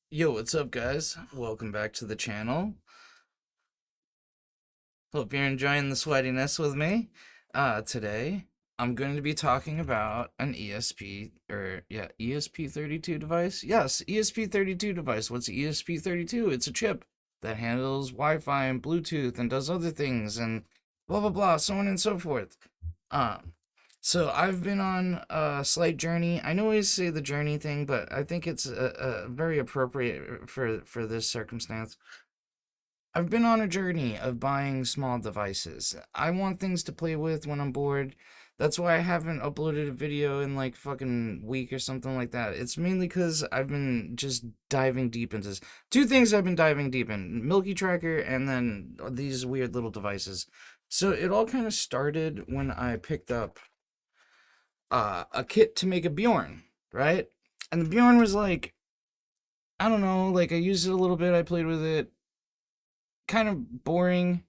Yo, what's up, guys? Welcome back to the channel. Hope you're enjoying the sweatiness with me. Today, I'm going to be talking about an ESP32 device. Yes, ESP32 device. What's ESP32? It's a chip that handles Wi-Fi and Bluetooth and does other things and blah blah blah, so on and so forth. Um, so I've been on a slight journey. I know I say the journey thing, but I think it's a very appropriate for this circumstance. I've been on a journey of buying small devices. I want things to play with when I'm bored. That's why I haven't uploaded a video in like fucking week or something like that. It's mainly because I've been just diving deep into this. Two things I've been diving deep in: Milky Tracker and then these weird little devices. So it all kind of started when I picked up a kit to make a Bjorn, right? And the Bjorn was like, I don't know, like I used it a little bit, I played with it, kind of boring.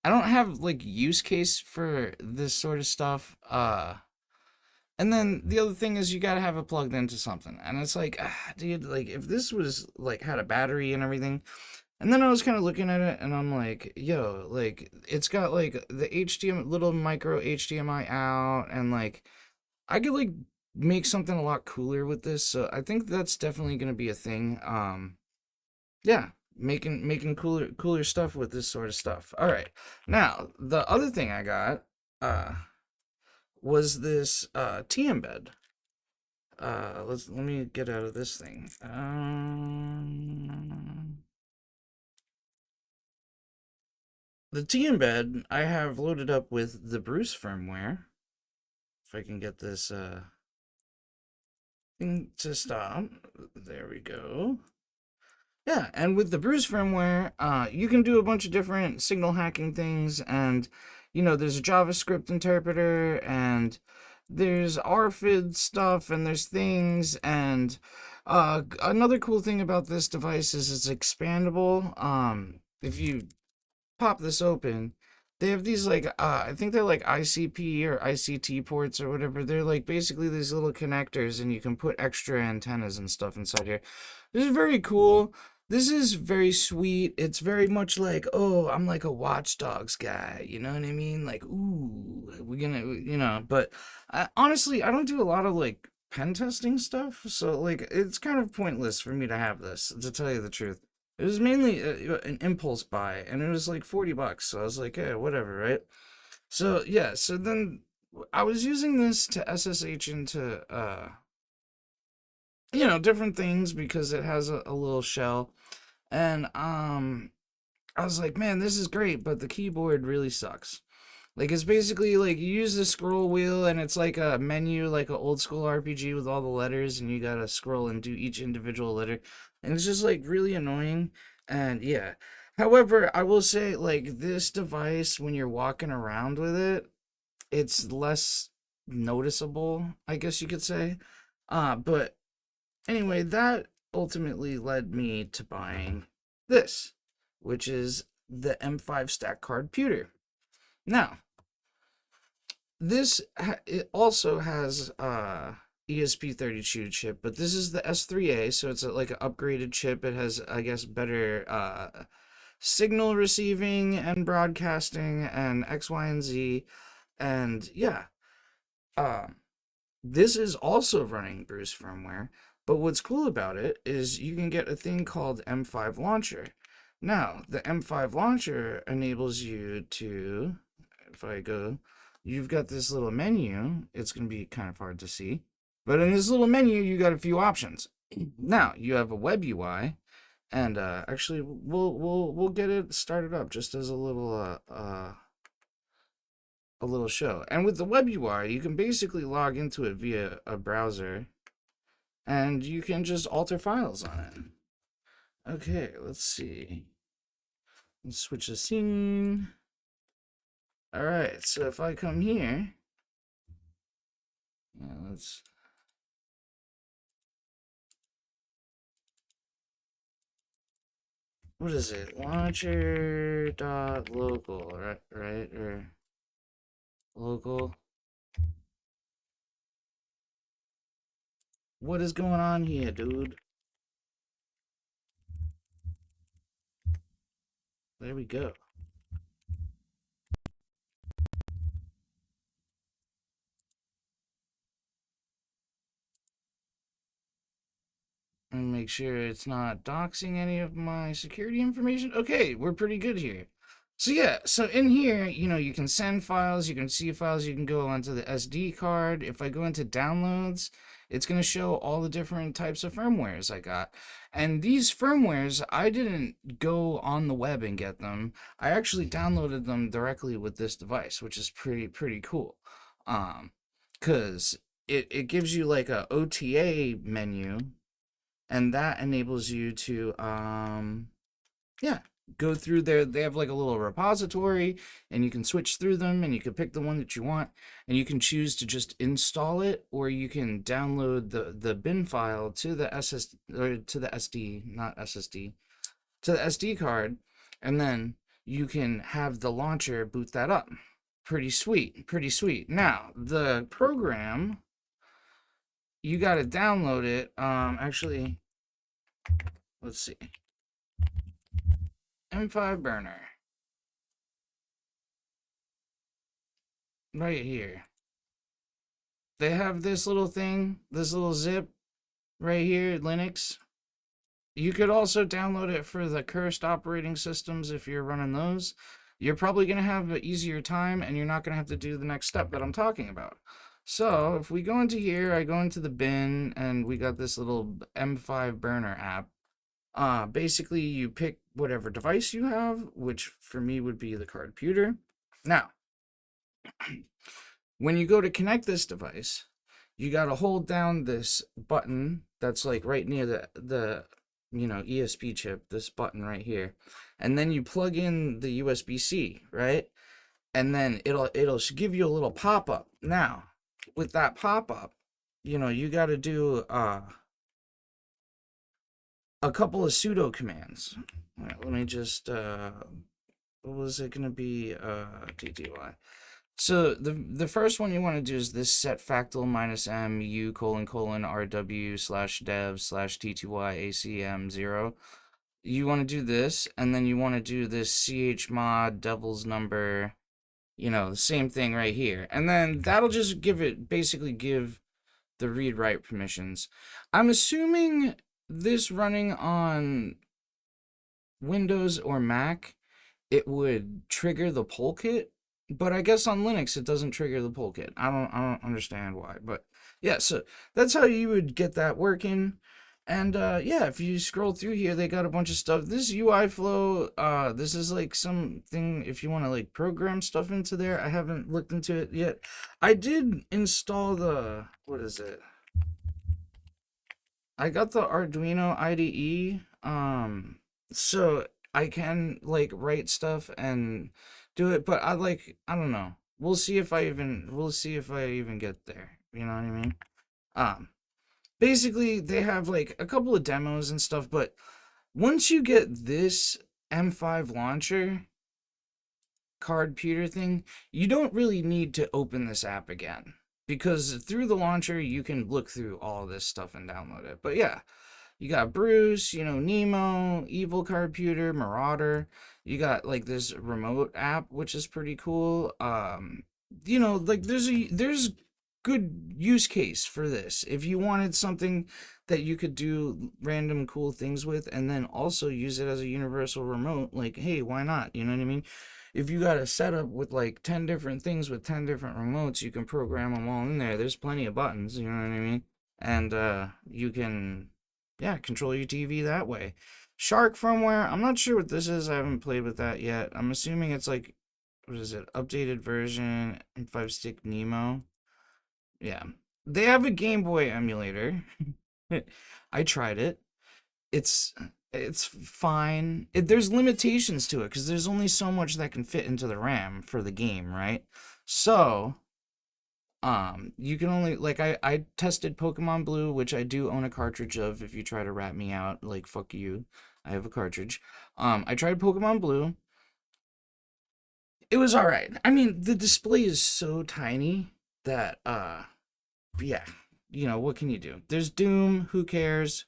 I don't have like use case for this sort of stuff. And then the other thing is you gotta have it plugged into something, and it's like, dude, like if this was like had a battery and everything. And then I was kind of looking at it, and I'm like, yo, like it's got like the HDMI, little micro HDMI out, and like I could like make something a lot cooler with this. So I think that's definitely gonna be a thing. Yeah, making cooler stuff with this sort of stuff. All right. Now, the other thing I got was this t-embed. Let me get out of this thing. The t-embed I have loaded up with the Bruce firmware. If I can get this thing to stop. There we go. Yeah, and with the Bruce firmware, you can do a bunch of different signal hacking things, and there's a JavaScript interpreter, and there's RFID stuff, and there's things, and another cool thing about this device is it's expandable. If you pop this open, they have these like I think they're like ICP or ICT ports or whatever. They're like basically these little connectors, and you can put extra antennas and stuff inside here. This is very cool. This is very sweet. It's very much like, oh, I'm like a Watchdogs guy. You know what I mean? Like, ooh, we're gonna, But honestly, I don't do a lot of like pen testing stuff, so like it's kind of pointless for me to have this, to tell you the truth. It was mainly an impulse buy, and it was like $40. So I was like, yeah, whatever, right? So yeah, so then I was using this to SSH into different things because it has a little shell, and I was like, man, this is great, but the keyboard really sucks. Like it's basically like you use the scroll wheel and it's like a menu, like an old school RPG with all the letters, and you gotta scroll and do each individual letter, and it's just like really annoying. And yeah, however, I will say like this device when you're walking around with it, it's less noticeable, I guess you could say. But anyway, that ultimately led me to buying this, which is the M5 stack cardputer. Now, it also has ESP32 chip, but this is the S3A, so it's like an upgraded chip. It has, I guess, better signal receiving and broadcasting and X, Y, and Z. And yeah, uh, this is also running Bruce firmware. But what's cool about it is you can get a thing called M5 Launcher. Now, the M5 Launcher enables you to, if I go, you've got this little menu. It's going to be kind of hard to see. But in this little menu, you got a few options. Now, you have a web UI, and actually, we'll get it started up just as a little show. And with the web UI, you can basically log into it via a browser, and you can just alter files on it. Okay, let's see. Let's switch the scene. All right, so if I come here, let's. What is it? Launcher dot local, right, or local. What is going on here, dude? There we go. And make sure it's not doxing any of my security information. Okay, we're pretty good here. So yeah, so in here, you can send files, you can see files, you can go onto the SD card. If I go into downloads, it's going to show all the different types of firmwares I got. And these firmwares, I didn't go on the web and get them. I actually downloaded them directly with this device, which is pretty cool. Cause it gives you like a OTA menu, and that enables you to yeah, go through there. They have like a little repository, and you can switch through them, and you can pick the one that you want, and you can choose to just install it, or you can download the bin file to the SS or to the SD, not SSD, to the SD card, and then you can have the launcher boot that up. Pretty sweet, pretty sweet. Now the program, you got to download it. Actually, let's see. M5 burner. Right here. They have this little thing, this little zip right here, Linux. You could also download it for the cursed operating systems if you're running those. You're probably going to have an easier time, and you're not going to have to do the next step that I'm talking about. So if we go into here, I go into the bin, and we got this little M5 burner app. Basically, you pick whatever device you have, which for me would be the cardputer. Now, when you go to connect this device, you got to hold down this button that's like right near the ESP chip, this button right here, and then you plug in the USB-C, right? And then it'll give you a little pop-up. Now, with that pop-up, you got to do a couple of sudo commands. All right, let me just what was it gonna be? TTY. So the first one you want to do is this set factal minus m u colon rw slash dev slash tty acm 0. You want to do this, and then you want to do this chmod devil's number, the same thing right here, and then that'll just basically give the read write permissions. I'm assuming this running on Windows or Mac, it would trigger the poll kit, but I guess on Linux it doesn't trigger the poll kit. I don't understand why, but yeah, so that's how you would get that working. And yeah, if you scroll through here, they got a bunch of stuff. This UI flow, this is like something if you want to like program stuff into there. I haven't looked into it yet. I did install the, what is it? I got the Arduino IDE, so I can like write stuff and do it, but I don't know. We'll see if I even get there. You know what I mean? Um, Basically they have like a couple of demos and stuff, but once you get this M5 launcher cardputer thing, you don't really need to open this app again, because through the launcher you can look through all this stuff and download it. But yeah, you got Bruce, Nemo, Evil Cardputer, Marauder. You got like this remote app, which is pretty cool. Like there's good use case for this. If you wanted something that you could do random cool things with, and then also use it as a universal remote, like, hey, why not? You know what I mean? If you got a setup with like 10 different things with 10 different remotes, you can program them all in there. There's plenty of buttons, you know what I mean? And you can, yeah, control your TV that way. Shark firmware, I'm not sure what this is. I haven't played with that yet. I'm assuming it's like, what is it? Updated version, 5-stick Nemo. Yeah. They have a Game Boy emulator. I tried it. It's it's fine. There's limitations to it because there's only so much that can fit into the RAM for the game, right? So, you can only like I tested Pokemon Blue, which I do own a cartridge of. If you try to rat me out, like fuck you, I have a cartridge. I tried Pokemon Blue. It was all right. I mean, the display is so tiny that yeah, what can you do? There's Doom. Who cares?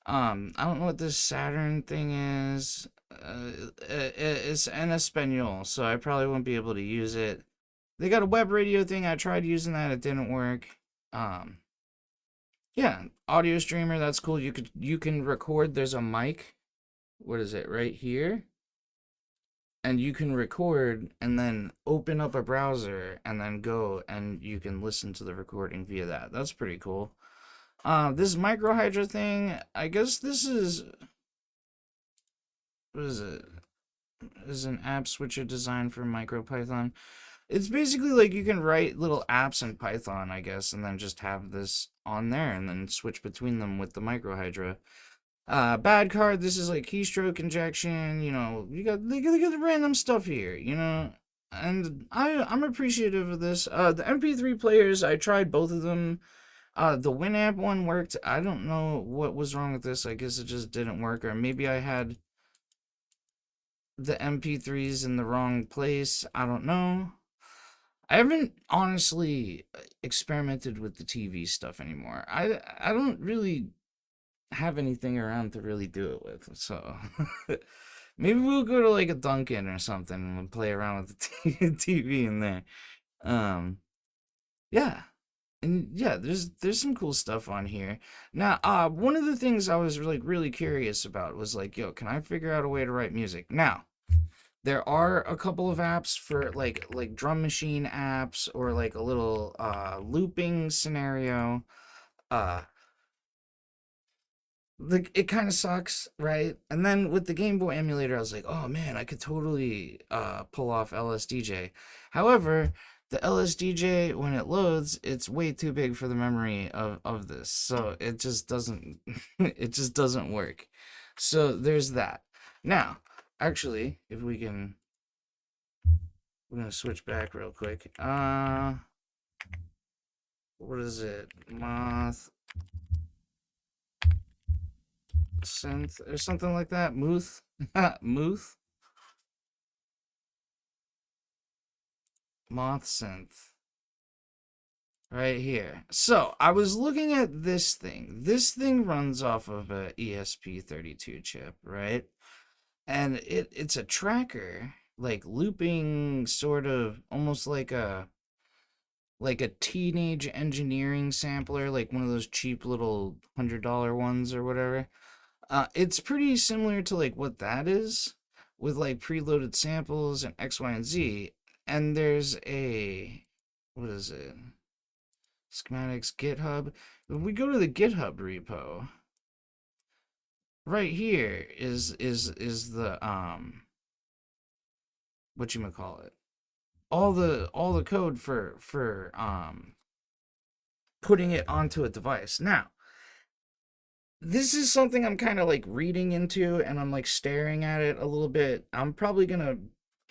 I don't know what this Saturn thing is. It's en Espanol, so I probably won't be able to use it. They got a web radio thing. I tried using that. It didn't work. Um, yeah, audio streamer. That's cool. You can record. There's a mic. What is it right here? And you can record and then open up a browser and then go and you can listen to the recording via that. That's pretty cool. This micro hydra thing. I guess this is what is it? Is an app switcher designed for MicroPython. It's basically like you can write little apps in Python, I guess, and then just have this on there and then switch between them with the microhydra. Bad card, this is like keystroke injection, you got the random stuff here, and I'm appreciative of this. The MP3 players, I tried both of them. The Winamp one worked. I don't know what was wrong with this. I guess it just didn't work, or maybe I had the MP3s in the wrong place. I don't know. I haven't honestly experimented with the TV stuff anymore. I don't really have anything around to really do it with, so maybe we'll go to like a Dunkin' or something and we'll play around with the TV in there. Um, yeah. And yeah, there's some cool stuff on here. Now, one of the things I was really curious about was like, yo, can I figure out a way to write music? Now, there are a couple of apps for like drum machine apps or like a little looping scenario. Uh like it kind of sucks, right? And then with the Game Boy emulator, I was like, oh man, I could totally pull off LSDJ. However, the LSDJ when it loads, it's way too big for the memory of this. So it just doesn't it just doesn't work. So there's that. Now, actually, if we can we're gonna switch back real quick. What is it? Moth synth or something like that. Muth, Muth, moth synth. Right here. So I was looking at this thing. This thing runs off of a ESP32 chip, right? And it's a tracker, like looping, sort of almost like a teenage engineering sampler, like one of those cheap little $100 ones or whatever. It's pretty similar to like what that is, with like preloaded samples and X, Y, and Z. And there's a what is it? Schematics GitHub. If we go to the GitHub repo, right here is the what you call it? All the code for putting it onto a device. Now, this is something I'm kind of like reading into and I'm like staring at it a little bit. I'm probably going to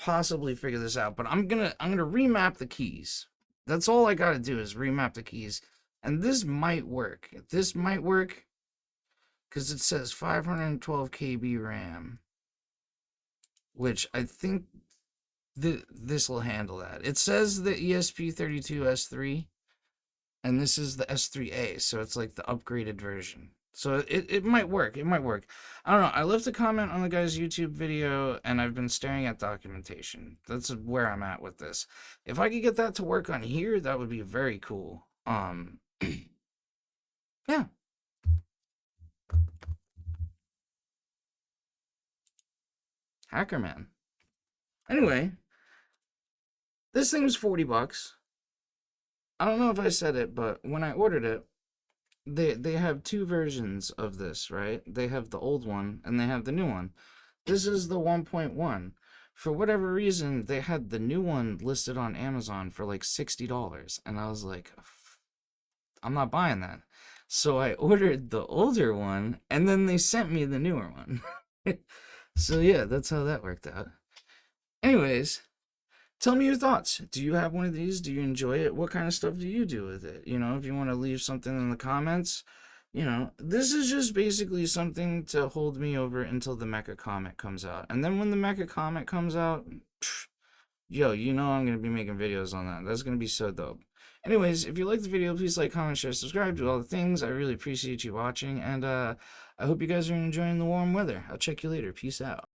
possibly figure this out, but I'm going to remap the keys. That's all I got to do is remap the keys. And this might work. This might work cuz it says 512 KB RAM, which I think this will handle that. It says the ESP32S3 and this is the S3A, so it's like the upgraded version. So it might work. It might work. I don't know. I left a comment on the guy's YouTube video, and I've been staring at documentation. That's where I'm at with this. If I could get that to work on here, that would be very cool. Yeah. Hacker man. Anyway, this thing was $40. I don't know if I said it, but when I ordered it, they have two versions of this, right? They have the old one and they have the new one. This is the 1.1. For whatever reason, they had the new one listed on Amazon for like $60, and I was like, I'm not buying that. So I ordered the older one, and then they sent me the newer one. So yeah, that's how that worked out. Anyways, tell me your thoughts. Do you have one of these? Do you enjoy it? What kind of stuff do you do with it? If you want to leave something in the comments, this is just basically something to hold me over until the Mecha comic comes out. And then when the Mecha comic comes out, yo, I'm going to be making videos on that. That's going to be so dope. Anyways, if you like the video, please like, comment, share, subscribe, do all the things. I really appreciate you watching. And I hope you guys are enjoying the warm weather. I'll check you later. Peace out.